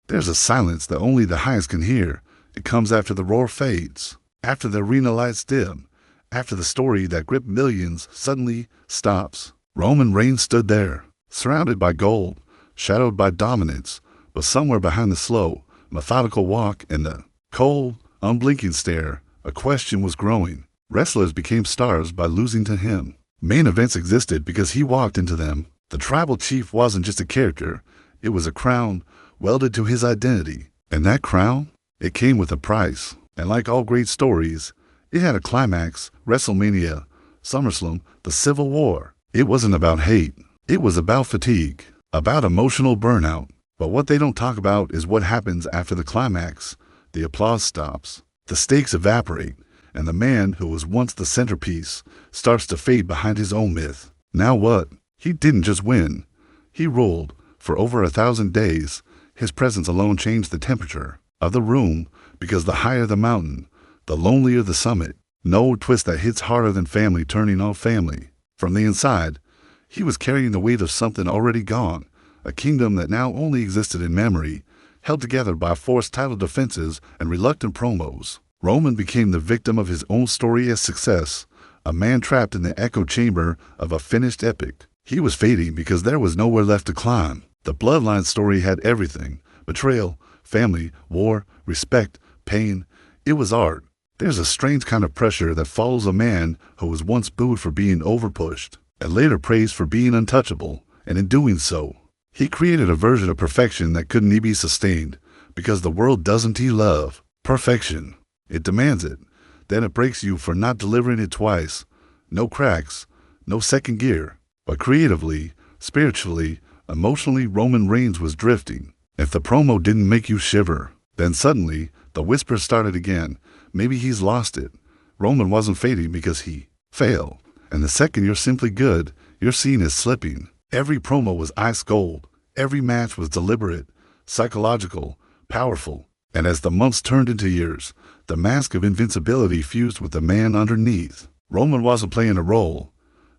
There's a silence that only the highest can hear. It comes after the roar fades, after the arena lights dim, after the story that gripped millions suddenly stops. Roman Reigns stood there, surrounded by gold, shadowed by dominance, but somewhere behind the slow, methodical walk and the cold, unblinking stare, a question was growing. Wrestlers became stars by losing to him. Main events existed because he walked into them. The tribal chief wasn't just a character, it was a crown welded to his identity. And that crown, it came with a price. And like all great stories, it had a climax. WrestleMania, SummerSlam, the Civil War. It wasn't about hate. It was about fatigue, about emotional burnout. But what they don't talk about is what happens after the climax. The applause stops, the stakes evaporate, and the man who was once the centerpiece starts to fade behind his own myth. Now what? He didn't just win. He ruled. For over 1,000 days, his presence alone changed the temperature of the room, because the higher the mountain, the lonelier the summit. No twist that hits harder than family turning on family. From the inside, he was carrying the weight of something already gone, a kingdom that now only existed in memory, held together by forced title defenses and reluctant promos. Roman became the victim of his own story as success, a man trapped in the echo chamber of a finished epic. He was fading because there was nowhere left to climb. The Bloodline story had everything: betrayal, family, war, respect, pain. It was art. There's a strange kind of pressure that follows a man who was once booed for being overpushed, and later praised for being untouchable, and in doing so, he created a version of perfection that couldn't be sustained, because the world doesn't love perfection. It demands it. Then it breaks you for not delivering it twice. No cracks, no second gear. But creatively, spiritually, emotionally, Roman Reigns was drifting. If the promo didn't make you shiver, then suddenly the whispers started again. Maybe he's lost it. Roman wasn't fading because he failed. And the second you're simply good, you're seen as slipping. Every promo was ice cold. Every match was deliberate, psychological, powerful. And as the months turned into years, the mask of invincibility fused with the man underneath. Roman wasn't playing a role.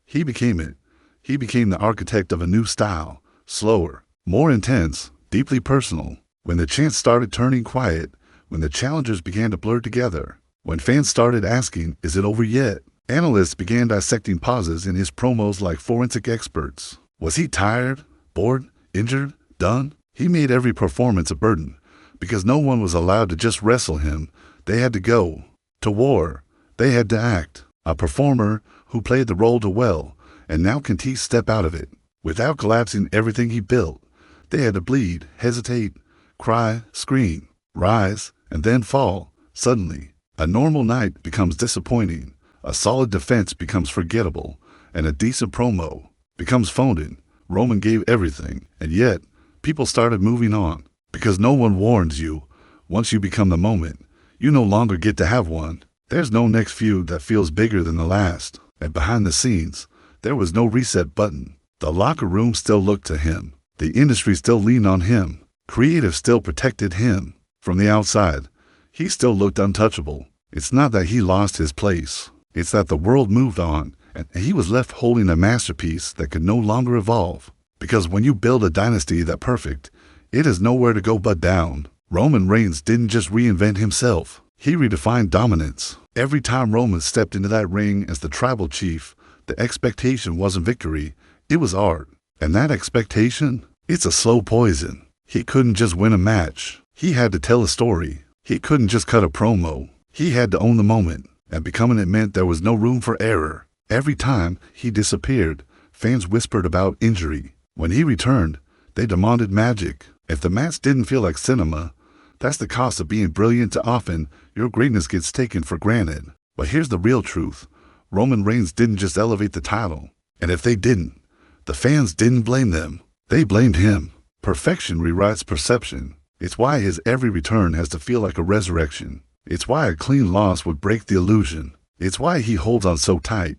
He became it. He became the architect of a new style, slower, more intense, deeply personal. When the chants started turning quiet, when the challengers began to blur together, when fans started asking, is it over yet? Analysts began dissecting pauses in his promos like forensic experts. Was he tired, bored, injured, done? He made every performance a burden, because no one was allowed to just wrestle him. They had to go to war. They had to act. A performer who played the role too well, and now can he step out of it without collapsing everything he built. They had to bleed, hesitate, cry, scream, rise, and then fall. Suddenly, a normal night becomes disappointing, a solid defense becomes forgettable, and a decent promo becomes phoned in. Roman gave everything, and yet, people started moving on. Because no one warns you, once you become the moment, you no longer get to have one. There's no next feud that feels bigger than the last. And behind the scenes, there was no reset button. The locker room still looked to him. The industry still leaned on him. Creative still protected him. From the outside, he still looked untouchable. It's not that he lost his place. It's that the world moved on, and he was left holding a masterpiece that could no longer evolve. Because when you build a dynasty that perfect, it has nowhere to go but down. Roman Reigns didn't just reinvent himself. He redefined dominance. Every time Roman stepped into that ring as the tribal chief, the expectation wasn't victory, it was art. And that expectation, it's a slow poison. He couldn't just win a match. He had to tell a story. He couldn't just cut a promo. He had to own the moment. And becoming it meant there was no room for error. Every time he disappeared, fans whispered about injury. When he returned, they demanded magic. If the match didn't feel like cinema, that's the cost of being brilliant. Too often, your greatness gets taken for granted. But here's the real truth. Roman Reigns didn't just elevate the title. And if they didn't, the fans didn't blame them. They blamed him. Perfection rewrites perception. It's why his every return has to feel like a resurrection. It's why a clean loss would break the illusion. It's why he holds on so tight.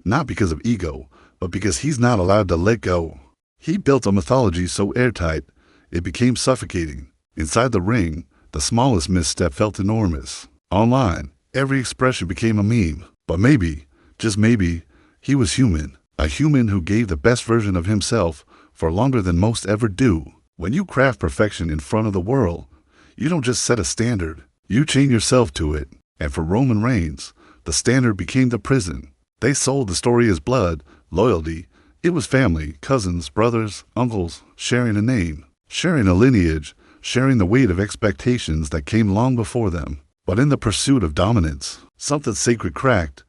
Not because of ego, but because he's not allowed to let go. He built a mythology so airtight, it became suffocating. Inside the ring, the smallest misstep felt enormous. Online, every expression became a meme. But maybe, just maybe, he was human. A human who gave the best version of himself for longer than most ever do. When you craft perfection in front of the world, you don't just set a standard, you chain yourself to it. And for Roman Reigns, the standard became the prison. They sold the story as blood, loyalty. It was family, cousins, brothers, uncles, sharing a name, sharing a lineage, sharing the weight of expectations that came long before them. But in the pursuit of dominance, something sacred cracked.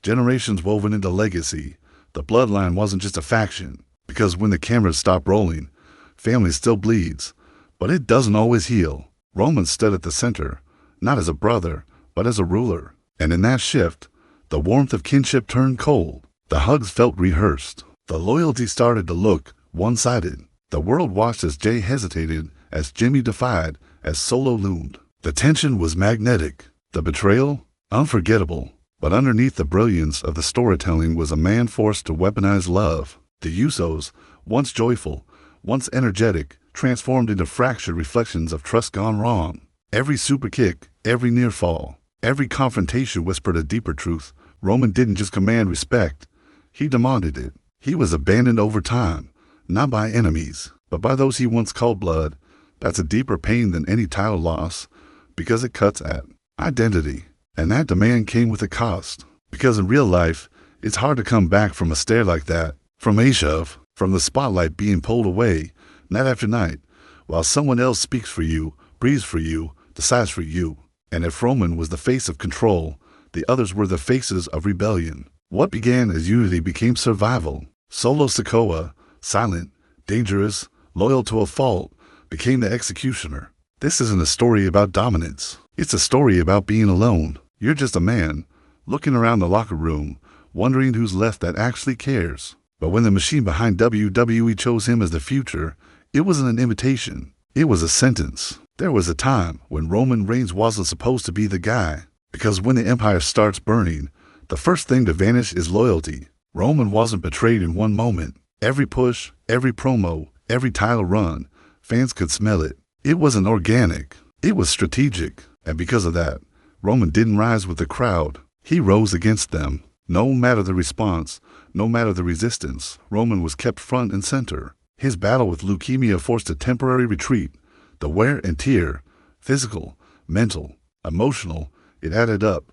Generations woven into legacy. The bloodline wasn't just a faction, because when the cameras stop rolling, family still bleeds, but it doesn't always heal. Roman stood at the center, not as a brother, but as a ruler. And in that shift, the warmth of kinship turned cold. The hugs felt rehearsed. The loyalty started to look one-sided. The world watched as Jay hesitated, as Jimmy defied, as Solo loomed. The tension was magnetic. The betrayal, unforgettable. But underneath the brilliance of the storytelling was a man forced to weaponize love. The Usos, once joyful, once energetic, transformed into fractured reflections of trust gone wrong. Every super kick, every near fall, every confrontation whispered a deeper truth. Roman didn't just command respect, he demanded it. He was abandoned over time, not by enemies, but by those he once called blood. That's a deeper pain than any title loss, because it cuts at identity. And that demand came with a cost, because in real life, it's hard to come back from a stare like that, from a shove, from the spotlight being pulled away, night after night, while someone else speaks for you, breathes for you, decides for you. And if Roman was the face of control, the others were the faces of rebellion. What began as unity became survival. Solo Sikoa, silent, dangerous, loyal to a fault, became the executioner. This isn't a story about dominance. It's a story about being alone. You're just a man, looking around the locker room, wondering who's left that actually cares. But when the machine behind WWE chose him as the future, it wasn't an invitation. It was a sentence. There was a time when Roman Reigns wasn't supposed to be the guy. Because when the empire starts burning, the first thing to vanish is loyalty. Roman wasn't betrayed in one moment. Every push, every promo, every title run, fans could smell it. It wasn't organic. It was strategic. And because of that, Roman didn't rise with the crowd. He rose against them. No matter the response, no matter the resistance, Roman was kept front and center. His battle with leukemia forced a temporary retreat. The wear and tear, physical, mental, emotional, it added up.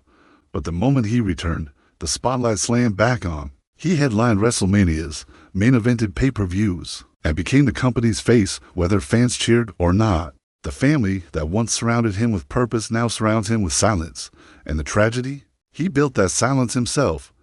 But the moment he returned, the spotlight slammed back on. He headlined WrestleManias, main evented pay-per-views, and became the company's face whether fans cheered or not. The family that once surrounded him with purpose now surrounds him with silence. And the tragedy? He built that silence himself.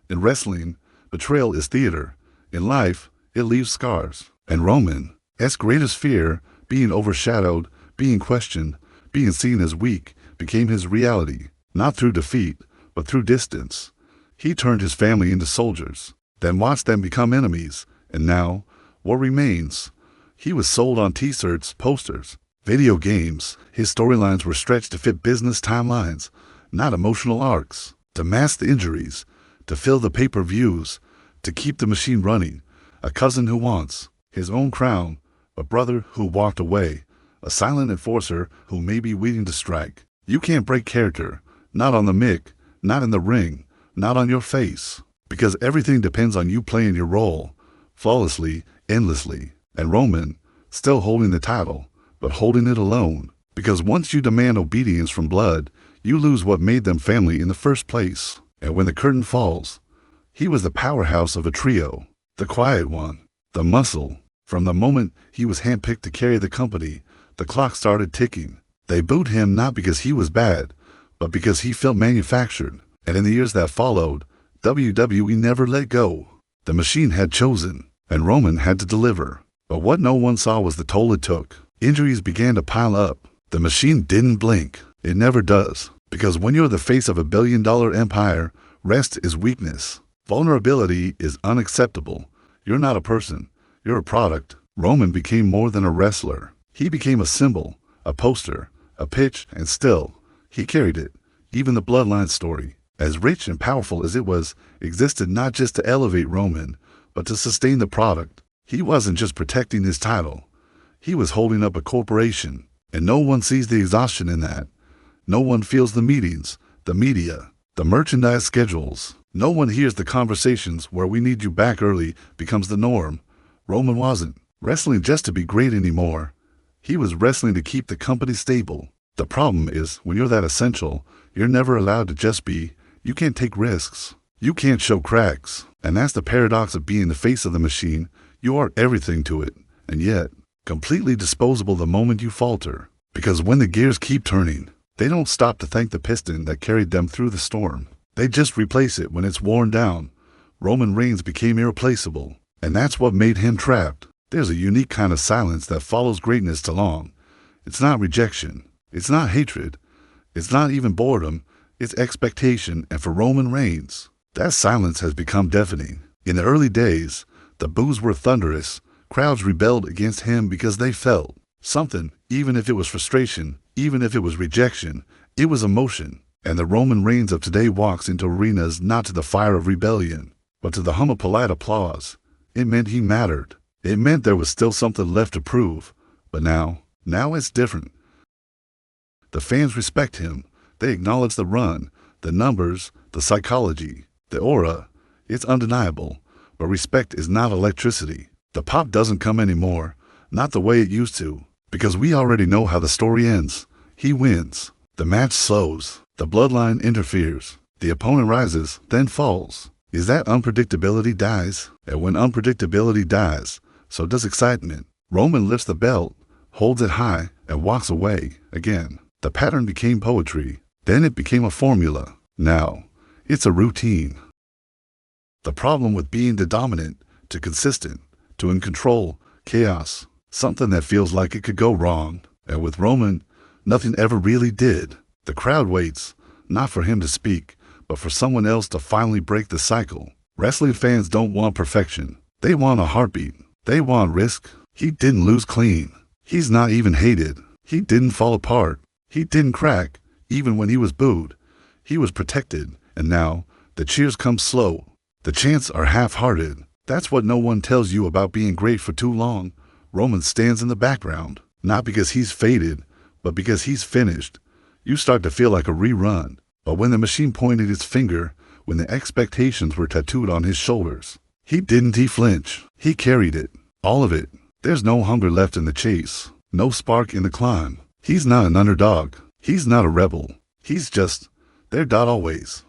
In wrestling, betrayal is theater. In life, it leaves scars. And Roman's greatest fear, being overshadowed, being questioned, being seen as weak, became his reality. Not through defeat, but through distance. He turned his family into soldiers, then watched them become enemies. And now, what remains? He was sold on t-shirts, posters, video games. His storylines were stretched to fit business timelines, not emotional arcs. To mask the injuries, to fill the pay-per-views, to keep the machine running. A cousin who wants his own crown, a brother who walked away, a silent enforcer who may be waiting to strike. You can't break character, not on the mic, not in the ring, not on your face, because everything depends on you playing your role, flawlessly, endlessly. And Roman, still holding the title, but holding it alone, because once you demand obedience from blood, you lose what made them family in the first place. And when the curtain falls, he was the powerhouse of a trio, the quiet one, the muscle. From the moment he was handpicked to carry the company, the clock started ticking. They booed him not because he was bad, but because he felt manufactured. And in the years that followed, WWE never let go. The machine had chosen, and Roman had to deliver. But what no one saw was the toll it took. Injuries began to pile up. The machine didn't blink. It never does. Because when you're the face of a billion-dollar empire, rest is weakness. Vulnerability is unacceptable. You're not a person. You're a product. Roman became more than a wrestler. He became a symbol, a poster, a pitch, and still, he carried it. Even the Bloodline story, as rich and powerful as it was, existed not just to elevate Roman, but to sustain the product. He wasn't just protecting his title. He was holding up a corporation, and no one sees the exhaustion in that. No one feels the meetings, the media, the merchandise schedules. No one hears the conversations where we need you back early becomes the norm. Roman wasn't. wrestling just to be great anymore. He was wrestling to keep the company stable. The problem is, when you're that essential, you're never allowed to just be. You can't take risks. You can't show cracks. And that's the paradox of being the face of the machine. You are everything to it, and yet, completely disposable the moment you falter. Because when the gears keep turning, they don't stop to thank the piston that carried them through the storm. They just replace it when it's worn down. Roman Reigns became irreplaceable, and that's what made him trapped. There's a unique kind of silence that follows greatness too long. It's not rejection. It's not hatred. It's not even boredom. It's expectation, and for Roman Reigns, that silence has become deafening. In the early days, the boos were thunderous. Crowds rebelled against him because they felt something, even if it was frustration, even if it was rejection, it was emotion. And the Roman Reigns of today walks into arenas not to the fire of rebellion, but to the hum of polite applause. It meant he mattered. It meant there was still something left to prove. But now it's different. The fans respect him. They acknowledge the run, the numbers, the psychology, the aura. It's undeniable. But respect is not electricity. The pop doesn't come anymore, not the way it used to, because we already know how the story ends. He wins. The match slows. The bloodline interferes. The opponent rises, then falls. Is that unpredictability dies? And when unpredictability dies, so does excitement. Roman lifts the belt, holds it high, and walks away again. The pattern became poetry. Then it became a formula. Now, it's a routine. The problem with being too dominant, too consistent, too in control, chaos, something that feels like it could go wrong. And with Roman, nothing ever really did. The crowd waits, not for him to speak, but for someone else to finally break the cycle. Wrestling fans don't want perfection. They want a heartbeat. They want risk. He didn't lose clean. He's not even hated. He didn't fall apart. He didn't crack, even when he was booed. He was protected, and now, the cheers come slow. The chants are half-hearted. That's what no one tells you about being great for too long. Roman stands in the background, not because he's faded, but because he's finished. You start to feel like a rerun. But when the machine pointed its finger, when the expectations were tattooed on his shoulders, he didn't flinch. He carried it. All of it. There's no hunger left in the chase. No spark in the climb. He's not an underdog. He's not a rebel. He's just there. Always.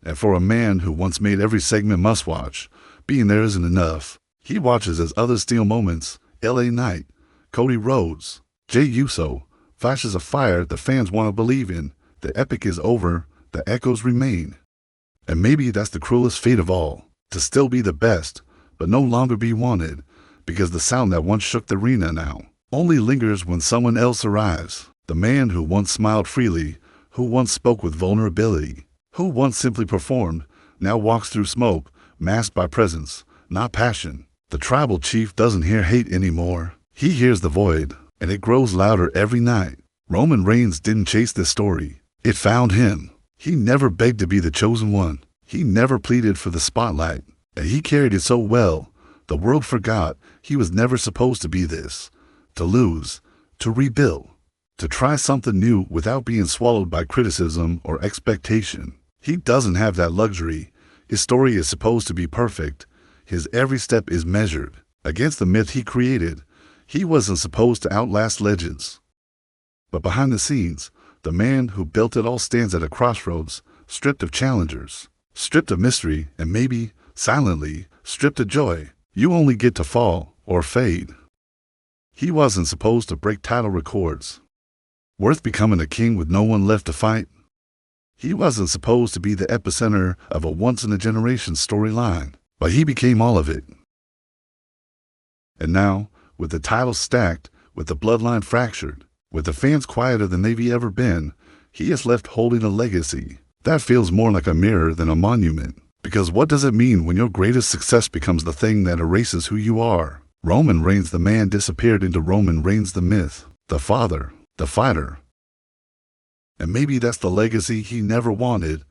And for a man who once made every segment must-watch, being there isn't enough. He watches as others steal moments. L.A. Knight, Cody Rhodes, Jey Uso, flashes of fire the fans want to believe in. The epic is over. The echoes remain. And maybe that's the cruelest fate of all. To still be the best, but no longer be wanted, because the sound that once shook the arena now only lingers when someone else arrives. The man who once smiled freely, who once spoke with vulnerability, who once simply performed, now walks through smoke, masked by presence, not passion. The tribal chief doesn't hear hate anymore. He hears the void, and it grows louder every night. Roman Reigns didn't chase this story. It found him. He never begged to be the chosen one. He never pleaded for the spotlight. And he carried it so well, the world forgot he was never supposed to be this. To lose, to rebuild, to try something new without being swallowed by criticism or expectation. He doesn't have that luxury. His story is supposed to be perfect. His every step is measured against the myth he created. He wasn't supposed to outlast legends. But behind the scenes, the man who built it all stands at a crossroads, stripped of challengers, stripped of mystery, and maybe, silently, stripped of joy. You only get to fall or fade. He wasn't supposed to break title records. Worth becoming a king with no one left to fight. He wasn't supposed to be the epicenter of a once-in-a-generation storyline, but he became all of it. And now, with the titles stacked, with the bloodline fractured, with the fans quieter than they've ever been, he is left holding a legacy. That feels more like a mirror than a monument. Because what does it mean when your greatest success becomes the thing that erases who you are? Roman Reigns the man disappeared into Roman Reigns the myth, the father, the fighter. And maybe that's the legacy he never wanted.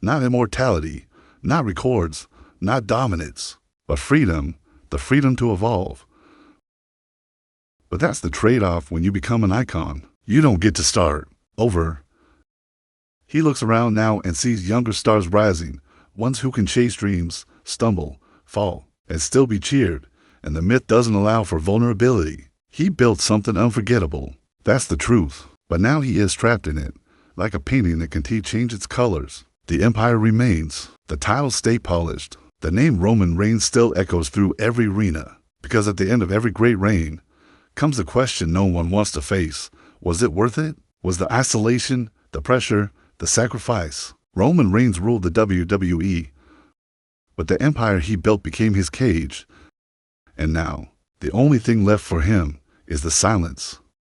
Not immortality, not records, not dominance, but freedom, the freedom to evolve. But that's the trade-off when you become an icon. You don't get to start over. He looks around now and sees younger stars rising, ones who can chase dreams, stumble, fall, and still be cheered. And the myth doesn't allow for vulnerability. He built something unforgettable. That's the truth. But now he is trapped in it, like a painting that can change its colors. The empire remains. The titles stay polished. The name Roman Reigns still echoes through every arena. Because at the end of every great reign comes the question no one wants to face. Was it worth it? Was the isolation, the pressure, the sacrifice? Roman Reigns ruled the WWE, but the empire he built became his cage. And now, the only thing left for him is the silence.